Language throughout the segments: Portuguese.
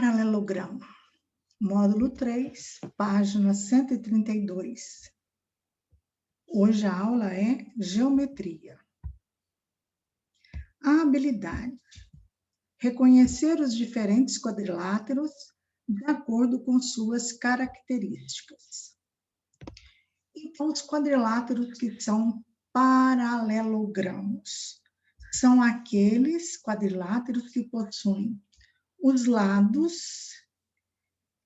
Paralelogramo, módulo 3, página 132. Hoje a aula é Geometria. A habilidade: reconhecer os diferentes quadriláteros de acordo com suas características. Então, os quadriláteros que são paralelogramos são aqueles quadriláteros que possuem os lados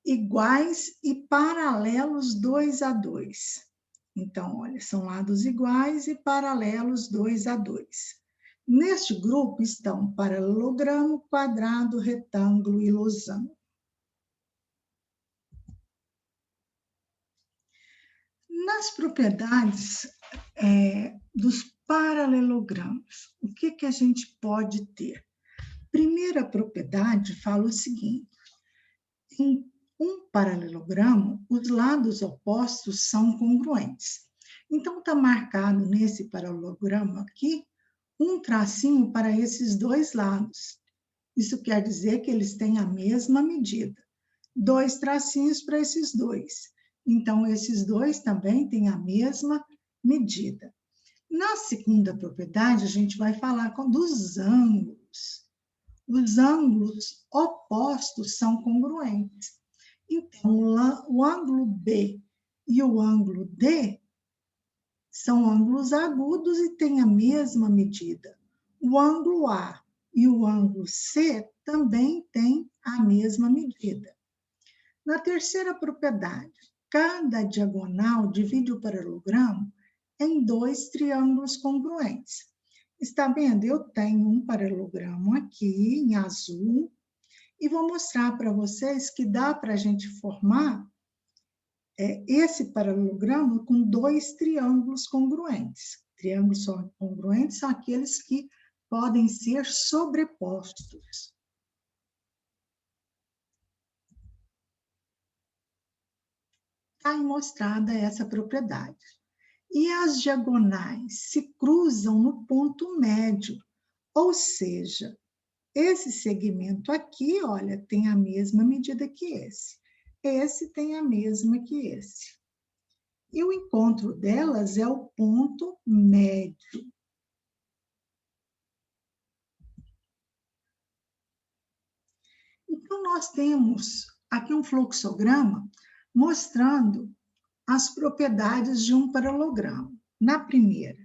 iguais e paralelos 2 a 2. Então, olha, são lados iguais e paralelos 2 a 2. Neste grupo estão paralelogramo, quadrado, retângulo e losango. Nas propriedades dos paralelogramos, o que a gente pode ter? Primeira propriedade fala o seguinte: em um paralelogramo, os lados opostos são congruentes. Então, está marcado nesse paralelogramo aqui um tracinho para esses dois lados. Isso quer dizer que eles têm a mesma medida. 2 tracinhos para esses dois. Então, esses dois também têm a mesma medida. Na segunda propriedade, a gente vai falar dos ângulos. Os ângulos opostos são congruentes. Então, o ângulo B e o ângulo D são ângulos agudos e têm a mesma medida. O ângulo A e o ângulo C também têm a mesma medida. Na terceira propriedade, cada diagonal divide o paralelogramo em 2 triângulos congruentes. Está vendo? Eu tenho um paralelogramo aqui em azul e vou mostrar para vocês que dá para a gente formar esse paralelogramo com 2 triângulos congruentes. Triângulos congruentes são aqueles que podem ser sobrepostos. Está aí mostrada essa propriedade. E as diagonais se cruzam no ponto médio, ou seja, esse segmento aqui, olha, tem a mesma medida que esse. Esse tem a mesma que esse. E o encontro delas é o ponto médio. Então, nós temos aqui um fluxograma mostrando as propriedades de um paralelogramo. Na primeira,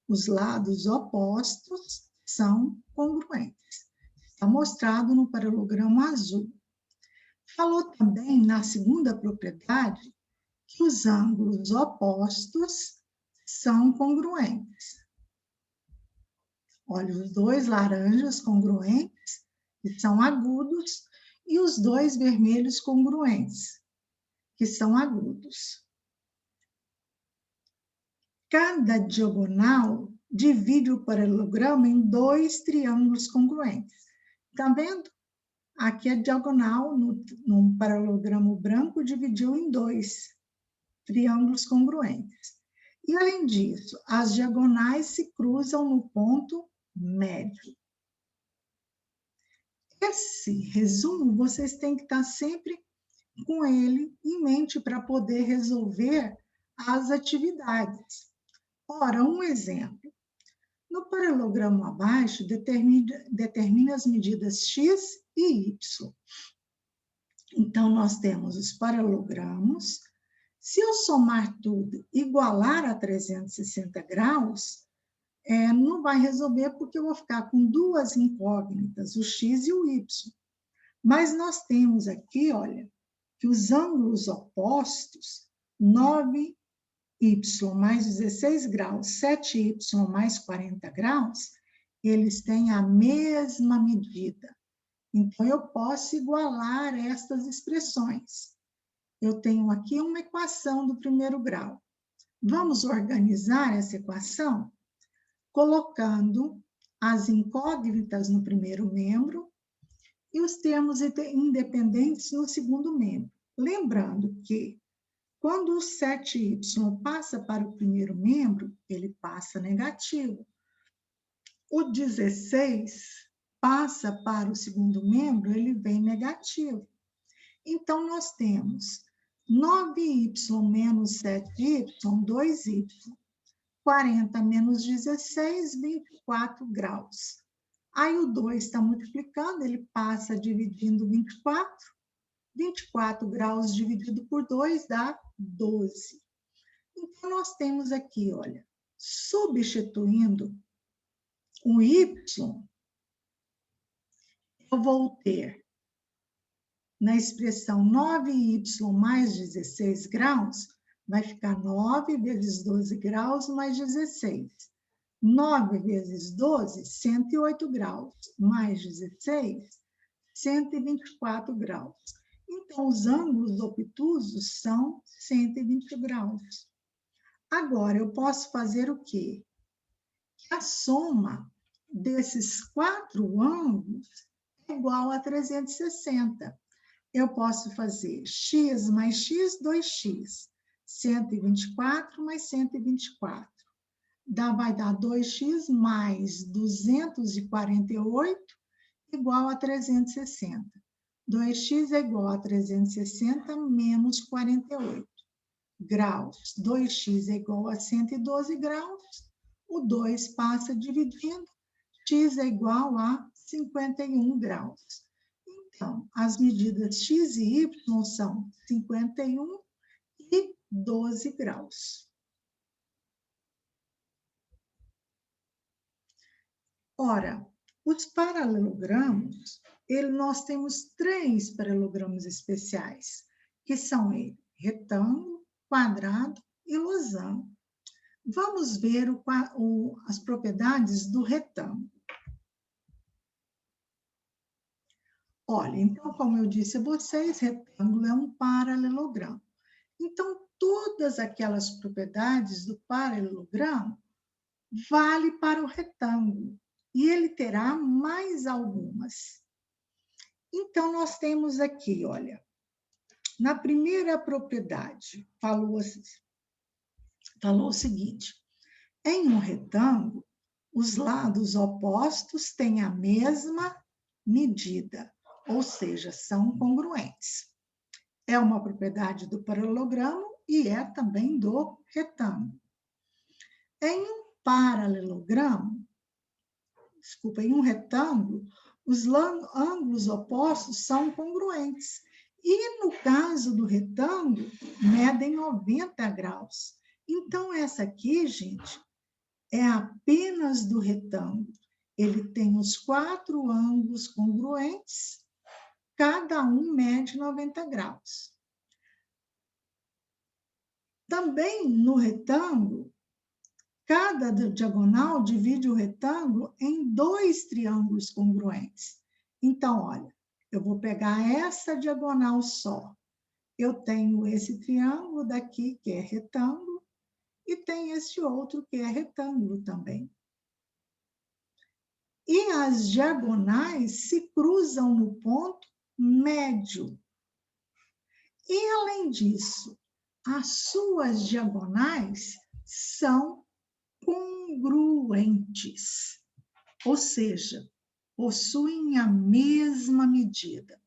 os lados opostos são congruentes. Está mostrado no paralelogramo azul. Falou também na segunda propriedade que os ângulos opostos são congruentes. Olha, os 2 laranjas congruentes, que são agudos, e os 2 vermelhos congruentes, que são agudos. Cada diagonal divide o paralelogramo em 2 triângulos congruentes. Está vendo? Aqui a diagonal, no paralelogramo branco, dividiu em 2 triângulos congruentes. E, além disso, as diagonais se cruzam no ponto médio. Esse resumo, vocês têm que estar sempre com ele em mente para poder resolver as atividades. Ora, um exemplo. No paralelogramo abaixo, determine as medidas x e y. Então, nós temos os paralelogramos. Se eu somar tudo, igualar a 360 graus, não vai resolver porque eu vou ficar com 2 incógnitas, o x e o y. Mas nós temos aqui, olha, que os ângulos opostos, 9y mais 16 graus, 7y mais 40 graus, eles têm a mesma medida. Então, eu posso igualar estas expressões. Eu tenho aqui uma equação do primeiro grau. Vamos organizar essa equação colocando as incógnitas no primeiro membro e os termos independentes no segundo membro. Lembrando que quando o 7y passa para o primeiro membro, ele passa negativo. O 16 passa para o segundo membro, ele vem negativo. Então, nós temos 9y menos 7y, 2y. 40 menos 16, 24 graus. Aí o 2 está multiplicando, ele passa dividindo 24. 24 graus dividido por 2 dá 12. Então, nós temos aqui, olha, substituindo o y, eu vou ter na expressão 9y mais 16 graus, vai ficar 9 vezes 12 graus mais 16. 9 vezes 12, 108 graus, mais 16, 124 graus. Então, os ângulos obtusos são 120 graus. Agora, eu posso fazer o quê? A soma desses 4 ângulos é igual a 360. Eu posso fazer x mais x, 2x. 124 mais 124. Vai dar 2x mais 248 igual a 360. 2x é igual a 360 menos 48 graus. 2x é igual a 112 graus. O 2 passa dividindo. X é igual a 51 graus. Então, as medidas x e y são 51 e 12 graus. Ora, os paralelogramos, nós temos 3 paralelogramas especiais, que são retângulo, quadrado e losango. Vamos ver as propriedades do retângulo. Olha, então, como eu disse a vocês, retângulo é um paralelogramo. Então, todas aquelas propriedades do paralelogramo vale para o retângulo. E ele terá mais algumas. Então, nós temos aqui, olha, na primeira propriedade, falou o seguinte: em um retângulo, os lados opostos têm a mesma medida, ou seja, são congruentes. É uma propriedade do paralelogramo e é também do retângulo. Em um retângulo, os ângulos opostos são congruentes. E no caso do retângulo, medem 90 graus. Então, essa aqui, gente, é apenas do retângulo. Ele tem os 4 ângulos congruentes, cada um mede 90 graus. Também no retângulo, cada diagonal divide o retângulo em 2 triângulos congruentes. Então, olha, eu vou pegar essa diagonal só. Eu tenho esse triângulo daqui, que é retângulo, e tem esse outro, que é retângulo também. E as diagonais se cruzam no ponto médio. E, além disso, as suas diagonais são congruentes, ou seja, possuem a mesma medida.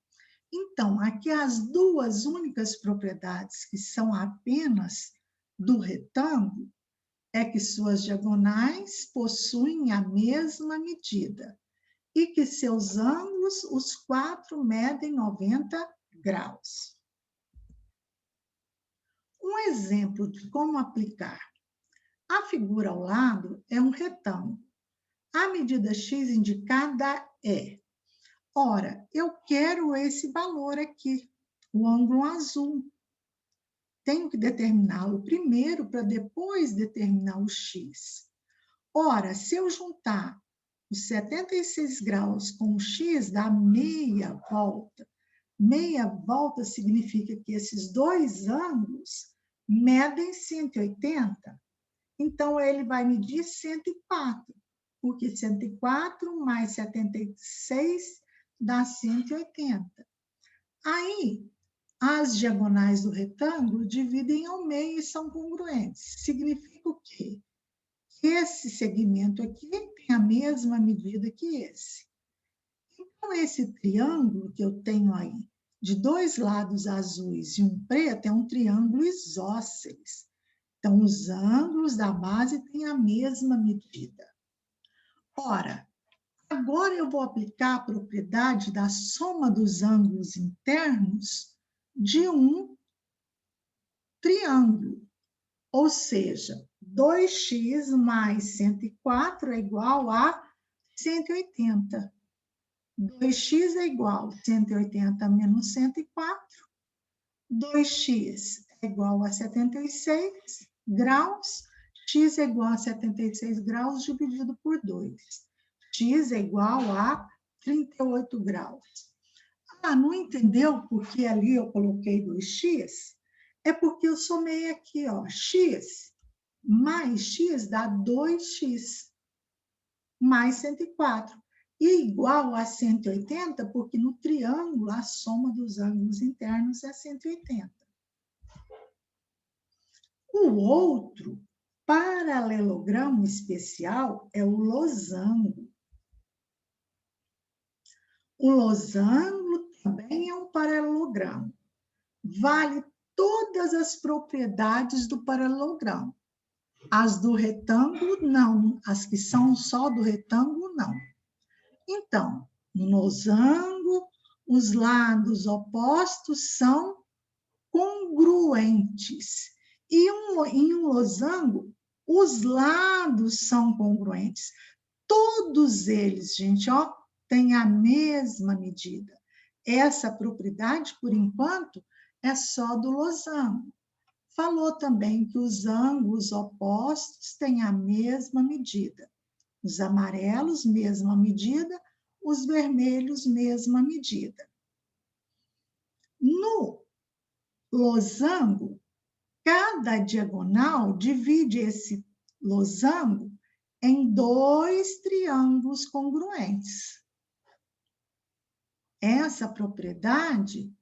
Então, aqui as 2 únicas propriedades que são apenas do retângulo é que suas diagonais possuem a mesma medida e que seus ângulos, os 4, medem 90 graus. Um exemplo de como aplicar. A figura ao lado é um retângulo. A medida x indicada é, ora, eu quero esse valor aqui, o ângulo azul. Tenho que determiná-lo primeiro para depois determinar o x. Ora, se eu juntar os 76 graus com o x, dá meia volta. Meia volta significa que esses 2 ângulos medem 180. Então, ele vai medir 104, porque 104 mais 76 dá 180. Aí, as diagonais do retângulo dividem ao meio e são congruentes. Significa o quê? Que esse segmento aqui tem a mesma medida que esse. Então, esse triângulo que eu tenho aí, de dois lados azuis e um preto é um triângulo isósceles. Então, os ângulos da base têm a mesma medida. Ora, agora eu vou aplicar a propriedade da soma dos ângulos internos de um triângulo. Ou seja, 2x mais 104 é igual a 180. 2x é igual a 180 menos 104. 2x é igual a 76 graus. X é igual a 76 graus dividido por 2. X é igual a 38 graus. Ah, não entendeu por que ali eu coloquei 2x? É porque eu somei aqui, ó, x mais x dá 2x mais 104. E igual a 180, porque no triângulo a soma dos ângulos internos é 180. O outro paralelogramo especial é o losango. O losango também é um paralelogramo. Vale todas as propriedades do paralelogramo. As do retângulo, não. As que são só do retângulo, não. Então, no losango, os lados opostos são congruentes. E em um losango, os lados são congruentes. Todos eles, gente, ó, têm a mesma medida. Essa propriedade, por enquanto, é só do losango. Falou também que os ângulos opostos têm a mesma medida. Os amarelos, mesma medida, os vermelhos, mesma medida. No losango, cada diagonal divide esse losango em dois triângulos congruentes. Essa propriedade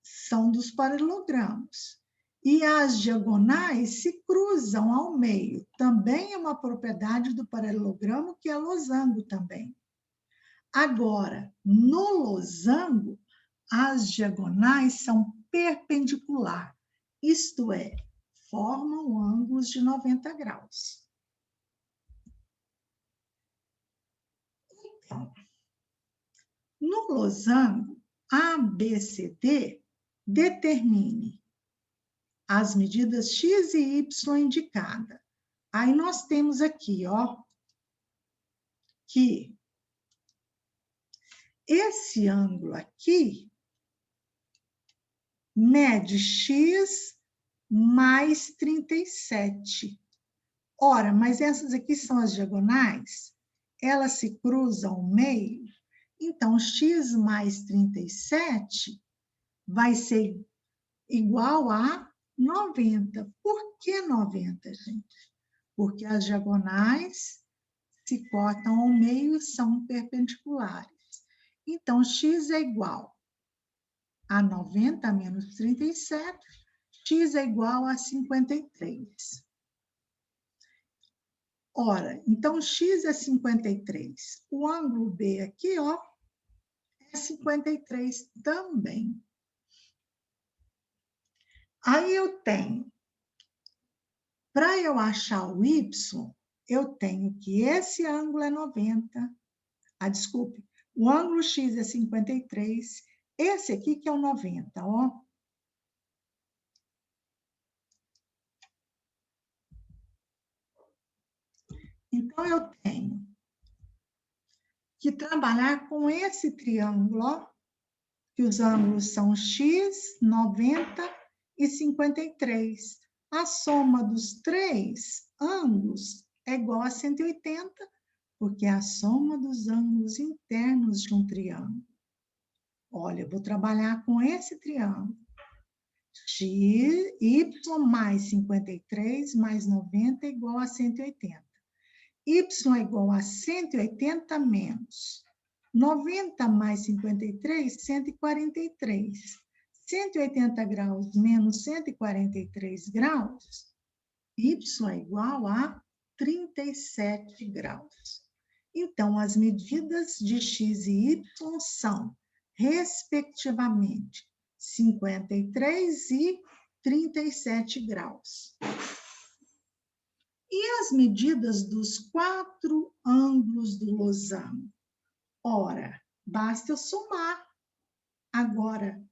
são dos paralelogramos. E as diagonais se cruzam ao meio. Também é uma propriedade do paralelogramo, que é losango também. Agora, no losango, as diagonais são perpendiculares, isto é, formam ângulos de 90 graus. Então, no losango, ABCD determine as medidas x e y indicadas. Aí nós temos aqui, ó, que esse ângulo aqui mede x mais 37. Ora, mas essas aqui são as diagonais, elas se cruzam ao meio, então x mais 37 vai ser igual a 90. Por que 90, gente? Porque as diagonais se cortam ao meio e são perpendiculares. Então, x é igual a 90 menos 37, x é igual a 53. Ora, então, x é 53. O ângulo B aqui, ó, é 53 também. Aí eu tenho, para eu achar o y, eu tenho que esse ângulo é 90. Ah, desculpe, o ângulo x é 53, esse aqui que é o 90, ó. Então, eu tenho que trabalhar com esse triângulo, ó, que os ângulos são x, 90 e 53. A soma dos três ângulos é igual a 180, porque é a soma dos ângulos internos de um triângulo. Olha, eu vou trabalhar com esse triângulo. Y mais 53 mais 90 é igual a 180. Y é igual a 180 menos 90 mais 53, 143. 180 graus menos 143 graus, y é igual a 37 graus. Então, as medidas de x e y são respectivamente, 53 e 37 graus. E as medidas dos 4 ângulos do losango? Ora, basta eu somar. Agora,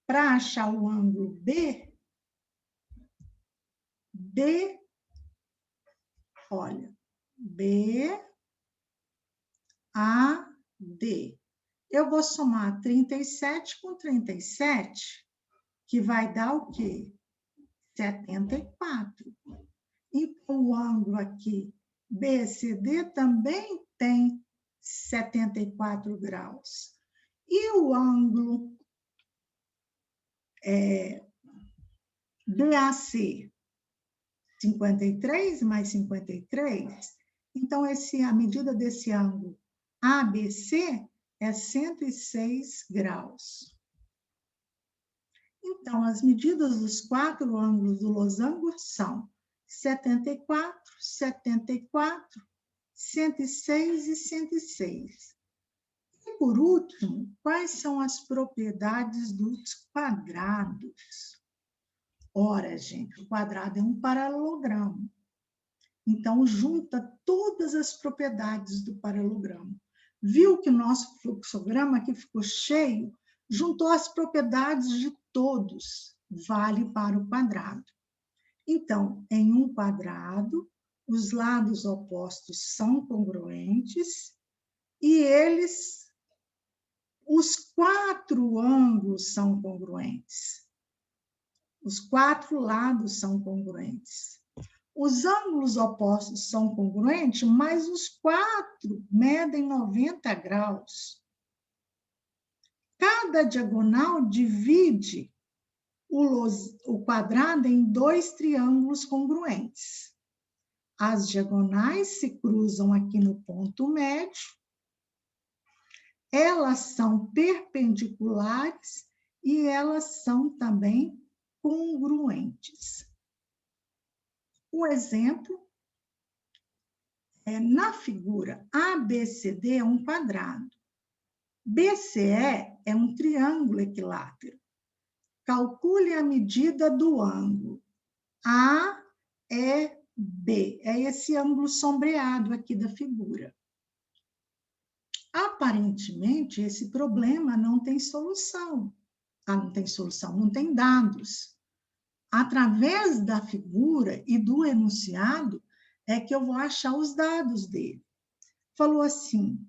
para achar o ângulo olha, BAD. Eu vou somar 37 com 37, que vai dar o quê? 74. Então, o ângulo aqui, BCD, também tem 74 graus. E o ângulo BAC, 53 mais 53. Então, a medida desse ângulo ABC é 106 graus. Então, as medidas dos 4 ângulos do losango são 74, 74, 106 e 106. E, por último, quais são as propriedades dos quadrados? Ora, gente, o quadrado é um paralelogramo. Então, junta todas as propriedades do paralelogramo. Viu que o nosso fluxograma aqui ficou cheio? Juntou as propriedades de todos, vale para o quadrado. Então, em um quadrado, os lados opostos são congruentes e os 4 ângulos são congruentes. Os 4 lados são congruentes. Os ângulos opostos são congruentes, mas os 4 medem 90 graus. Cada diagonal divide o quadrado em 2 triângulos congruentes. As diagonais se cruzam aqui no ponto médio. Elas são perpendiculares e elas são também congruentes. Um exemplo é na figura ABCD é um quadrado. BCE é um triângulo equilátero. Calcule a medida do ângulo AEB. É esse ângulo sombreado aqui da figura. Aparentemente, esse problema não tem solução. Não tem solução, não tem dados. Através da figura e do enunciado é que eu vou achar os dados dele. Falou assim,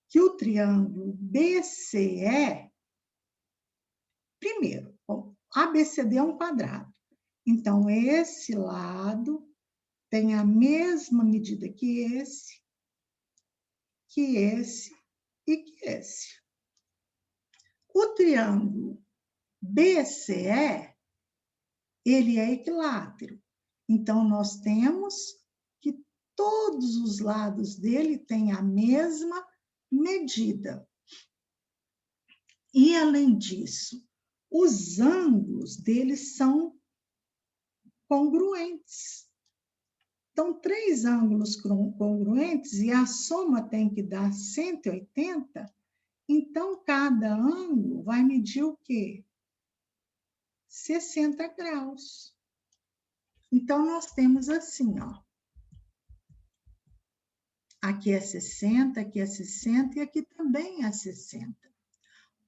que o triângulo BCE, primeiro, ABCD é um quadrado. Então, esse lado tem a mesma medida que esse e que esse. O triângulo BCE, ele é equilátero. Então, nós temos que todos os lados dele têm a mesma medida. E, além disso, os ângulos deles são congruentes. Então, 3 ângulos congruentes e a soma tem que dar 180. Então, cada ângulo vai medir o quê? 60 graus. Então, nós temos assim, ó. Aqui é 60, aqui é 60 e aqui também é 60.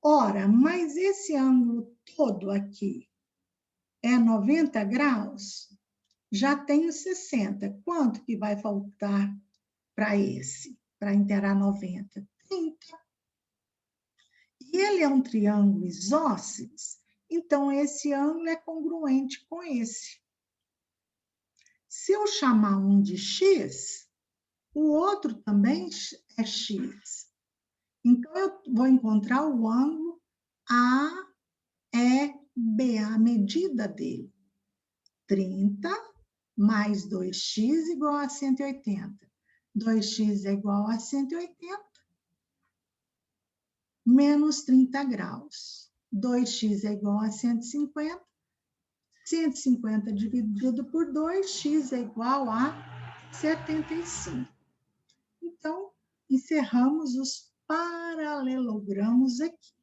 Ora, mas esse ângulo todo aqui é 90 graus? Já tenho 60. Quanto que vai faltar para esse? Para inteirar 90? 30. E ele é um triângulo isósceles, então esse ângulo é congruente com esse. Se eu chamar um de x, o outro também é x. Então, eu vou encontrar o ângulo AEB, a medida dele. 30 mais 2x igual a 180. 2x é igual a 180, menos 30 graus. 2x é igual a 150. 150 dividido por 2, x é igual a 75. Então, encerramos os paralelogramas. paralelogramos aqui.